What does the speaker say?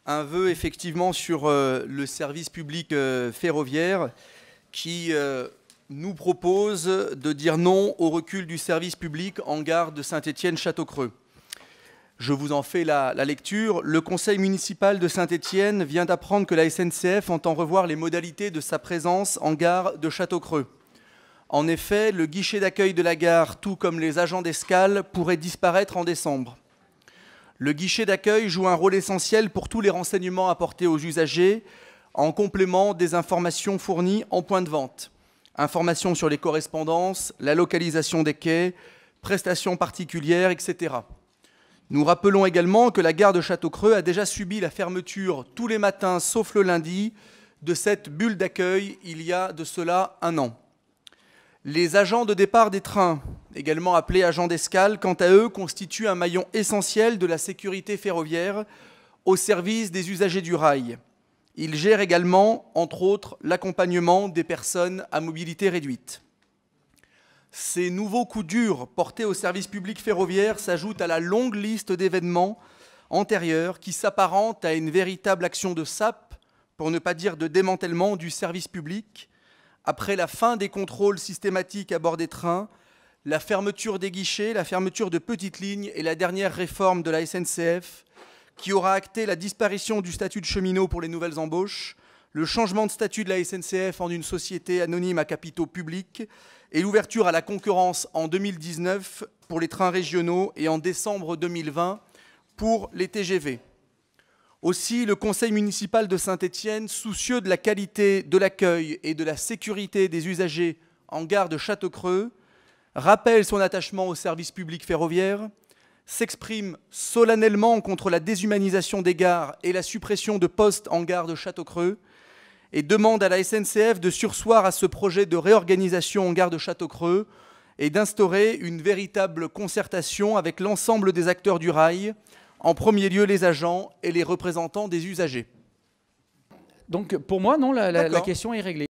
un vœu effectivement sur le service public ferroviaire qui nous propose de dire non au recul du service public en gare de Saint-Étienne-Châteaucreux. Je vous en fais la lecture. Le conseil municipal de Saint-Étienne vient d'apprendre que la SNCF entend revoir les modalités de sa présence en gare de Châteaucreux. En effet, le guichet d'accueil de la gare, tout comme les agents d'escale, pourrait disparaître en décembre. Le guichet d'accueil joue un rôle essentiel pour tous les renseignements apportés aux usagers, en complément des informations fournies en point de vente. Informations sur les correspondances, la localisation des quais, prestations particulières, etc. Nous rappelons également que la gare de Châteaucreux a déjà subi la fermeture tous les matins, sauf le lundi, de cette bulle d'accueil il y a de cela 1 an. Les agents de départ des trains, également appelés agents d'escale, quant à eux, constituent un maillon essentiel de la sécurité ferroviaire au service des usagers du rail. Ils gèrent également, entre autres, l'accompagnement des personnes à mobilité réduite. Ces nouveaux coups durs portés au service public ferroviaire s'ajoutent à la longue liste d'événements antérieurs qui s'apparentent à une véritable action de sape, pour ne pas dire de démantèlement du service public, après la fin des contrôles systématiques à bord des trains, la fermeture des guichets, la fermeture de petites lignes et la dernière réforme de la SNCF qui aura acté la disparition du statut de cheminot pour les nouvelles embauches, le changement de statut de la SNCF en une société anonyme à capitaux publics et l'ouverture à la concurrence en 2019 pour les trains régionaux et en décembre 2020 pour les TGV. Aussi, le conseil municipal de Saint-Étienne, soucieux de la qualité de l'accueil et de la sécurité des usagers en gare de Châteaucreux, rappelle son attachement au service public ferroviaire, s'exprime solennellement contre la déshumanisation des gares et la suppression de postes en gare de Châteaucreux et demande à la SNCF de surseoir à ce projet de réorganisation en gare de Châteaucreux et d'instaurer une véritable concertation avec l'ensemble des acteurs du rail, en premier lieu les agents et les représentants des usagers. Donc pour moi, non, la question est réglée.